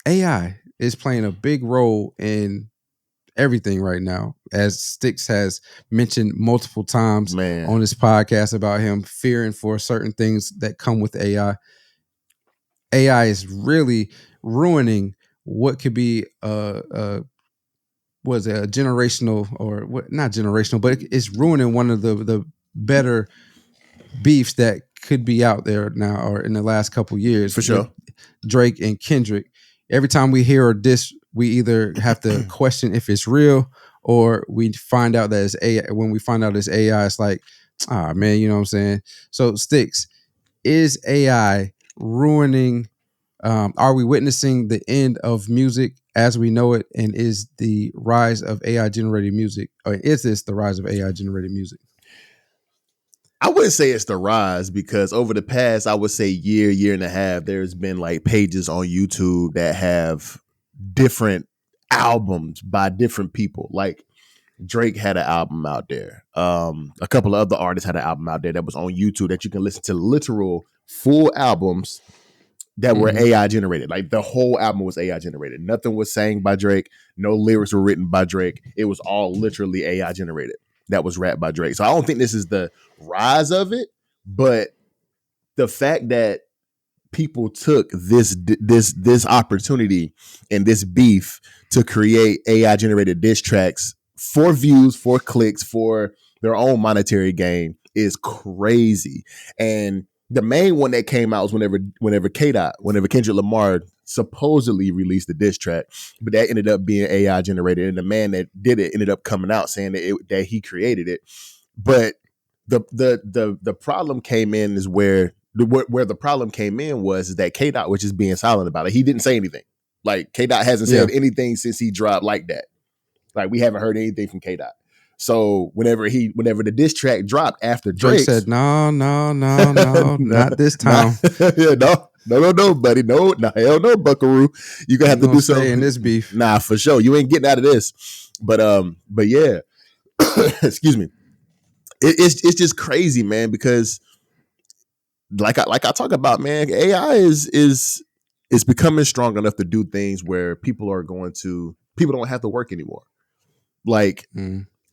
AI is playing a big role in everything right now, as Sticks has mentioned multiple times Man. on this podcast about him fearing for certain things that come with AI. AI is really ruining what could be was a generational, or what, not generational, but it's ruining one of the better beefs that could be out there now, or in the last couple years, For sure. Drake and Kendrick. Every time we hear a diss, we either have to question if it's real, or we find out that it's AI. When we find out it's AI, it's like, ah, man, you know what I'm saying? So, Sticks, is AI ruining? Are we witnessing the end of music as we know it? And is the rise of AI generated music, or is this the rise of AI generated music? I wouldn't say it's the rise, because over the past, I would say year and a half, there's been like pages on YouTube that have different albums by different people. Like Drake had an album out there. A couple of other artists had an album out there that was on YouTube that you can listen to literal full albums that were AI generated. Like the whole album was AI generated. Nothing was sang by Drake. No lyrics were written by Drake. It was all literally AI generated. That was rapped by Drake. So I don't think this is the rise of it, but the fact that people took this opportunity and this beef to create AI generated diss tracks for views, for clicks, for their own monetary gain is crazy. And the main one that came out was whenever Kendrick Lamar supposedly released the diss track, but that ended up being AI generated, and the man that did it ended up coming out saying that he created it. But the problem came in is where the problem came in was that K-Dot was just being silent about it. He didn't say anything. Like K-Dot hasn't said anything since he dropped like that. Like we haven't heard anything from K-Dot. So whenever the diss track dropped after Drake said, no, not this time. No, buddy. No, hell no, Buckaroo. You gonna have to do something in this beef. Nah, for sure. You ain't getting out of this. But yeah. Excuse me. It's just crazy, man, because like I talk about, man, AI is becoming strong enough to do things where people don't have to work anymore. Like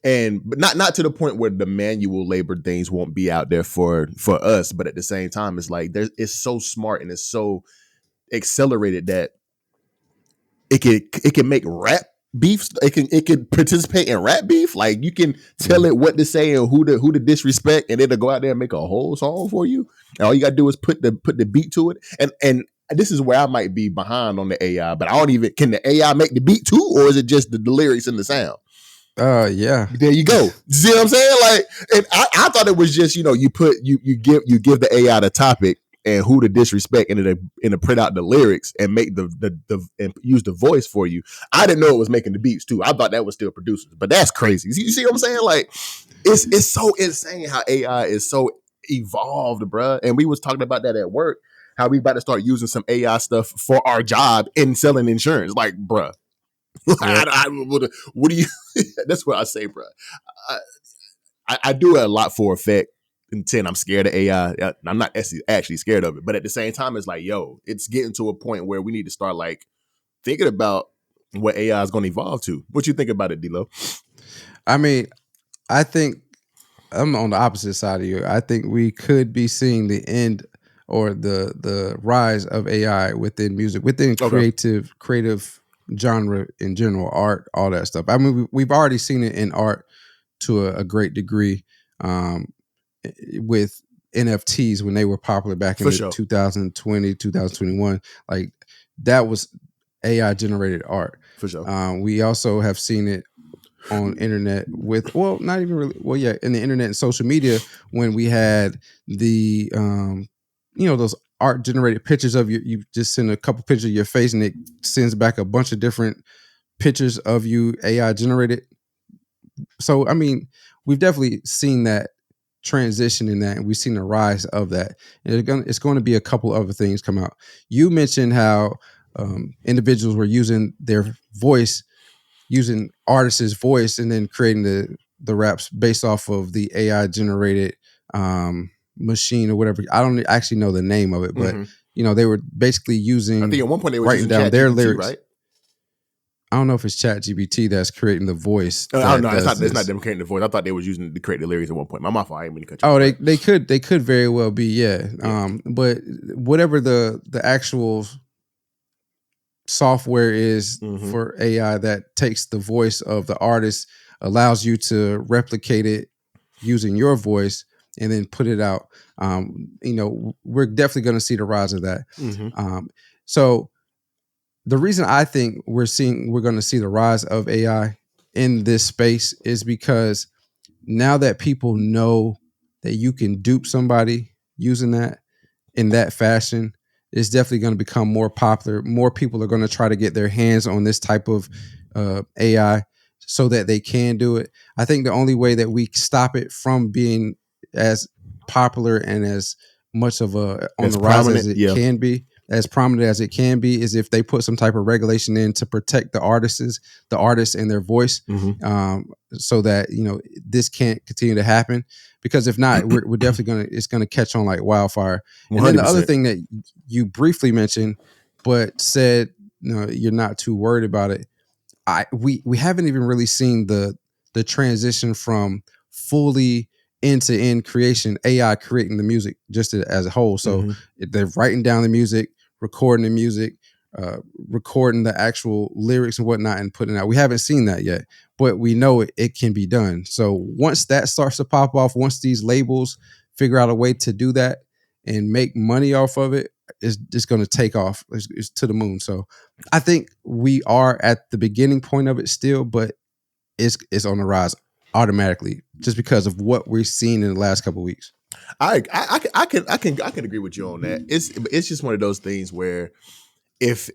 but not to the point where the manual labor things won't be out there for us, but at the same time, it's like it's so smart and it's so accelerated that it can make rap beefs. It can participate in rap beef. Like you can tell it what to say and who to disrespect, and it'll go out there and make a whole song for you. And all you gotta do is put the beat to it. And this is where I might be behind on the AI, but I don't even, can the AI make the beat too, or is it just the lyrics and the sound? Yeah. There you go. See what I'm saying? Like, and I thought it was just, you give the AI the topic and who to disrespect, and to print out the lyrics and make the and use the voice for you. I didn't know it was making the beats too. I thought that was still producers, but that's crazy. You see what I'm saying? Like, it's so insane how AI is so evolved, bruh. And we was talking about that at work, how we about to start using some AI stuff for our job in selling insurance. Like, bruh. What do you? That's what I say, bro. I do it a lot for effect. And 10, I'm scared of AI. I'm not actually scared of it, but at the same time, it's like, yo, it's getting to a point where we need to start like thinking about what AI is going to evolve to. What you think about it, D-Lo? I mean, I think I'm on the opposite side of you. I think we could be seeing the end or the rise of AI within music, within creative genre in general, art, all that stuff. I mean, we've already seen it in art to a great degree, with NFTs when they were popular back in 2020, 2021. Like that was AI generated art. For sure. We also have seen it on internet with, well, not even really, well, yeah, in the internet and social media, when we had the those art generated pictures of you just send a couple pictures of your face and it sends back a bunch of different pictures of you AI generated. So I mean, we've definitely seen that transition in that, and we've seen the rise of that. And it's going to be a couple other things come out. You mentioned how individuals were using their voice, using artists' voice, and then creating the raps based off of the AI generated machine or whatever. I don't actually know the name of it, but they were basically I think at one point they were writing using down Chat their GPT, lyrics. right? I don't know if it's Chat GPT that's creating the voice. I don't know. Does It's not them creating the voice. I thought they was using to create the lyrics at one point. My fault. I ain't mean to cut you Oh, off. they could very well be, yeah. But whatever the actual software is for AI that takes the voice of the artist, allows you to replicate it using your voice and then put it out. We're definitely going to see the rise of that. So the reason I think we're going to see the rise of AI in this space is because now that people know that you can dupe somebody using that in that fashion, it's definitely going to become more popular. More people are going to try to get their hands on this type of AI so that they can do it. I think the only way that we stop it from being as popular and as much of a on As the rise prominent, as it can be, as prominent as it can be, is if they put some type of regulation in to protect the artists and their voice, so that this can't continue to happen. Because if not, we're definitely it's gonna catch on like wildfire. 100%. And then the other thing that you briefly mentioned, but said you're not too worried about it. We haven't even really seen the transition from fully end-to-end creation, AI creating the music just as a whole. So they're writing down the music, recording the music, recording the actual lyrics and whatnot and putting it out. We haven't seen that yet, but we know it can be done. So once that starts to pop off, once these labels figure out a way to do that and make money off of it, it's just going to take off. It's to the moon. So I think we are at the beginning point of it still, but it's on the rise automatically just because of what we're seeing in the last couple of weeks. I can agree with you on that. It's just one of those things where if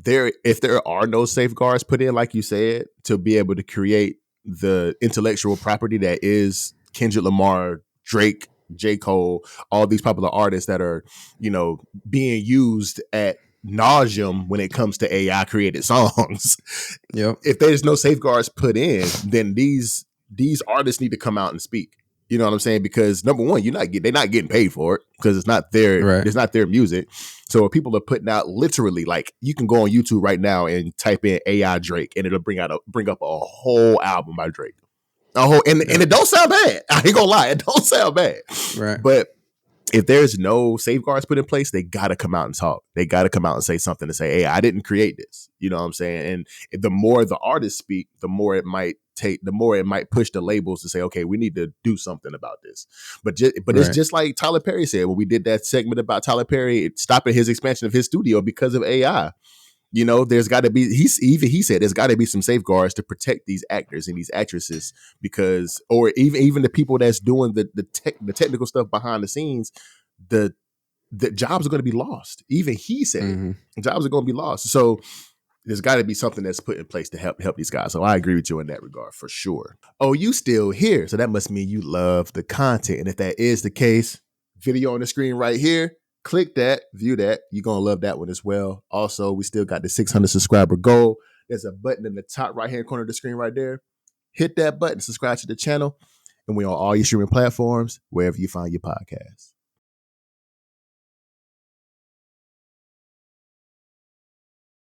there are no safeguards put in, like you said, to be able to create the intellectual property that is Kendrick Lamar, Drake, J. Cole, all these popular artists that are, being used at nauseum when it comes to AI created songs. Yep. If there's no safeguards put in, then these artists need to come out and speak. You know what I'm saying? Because number one, they're not getting paid for it because it's not their music. So if people are putting out literally, like, you can go on YouTube right now and type in AI Drake and it'll bring up a whole album by Drake. And it don't sound bad. I ain't gonna lie, it don't sound bad. Right. But if there's no safeguards put in place, they gotta come out and talk. They gotta come out and say something to say, hey, I didn't create this. You know what I'm saying? And the more the artists speak, the more it might push the labels to say, okay, we need to do something about this. But it's just like Tyler Perry said when we did that segment about Tyler Perry stopping his expansion of his studio because of AI. There's got to be, he said there's got to be some safeguards to protect these actors and these actresses, because, or even the people that's doing the technical stuff behind the scenes, the jobs are going to be lost. Even he said jobs are going to be lost. So there's got to be something that's put in place to help these guys. So I agree with you in that regard for sure. Oh, you still here. So that must mean you love the content. And if that is the case, video on the screen right here, click that, view that. You're going to love that one as well. Also, we still got the 600 subscriber goal. There's a button in the top right-hand corner of the screen right there. Hit that button, subscribe to the channel. And we're on all your streaming platforms, wherever you find your podcasts.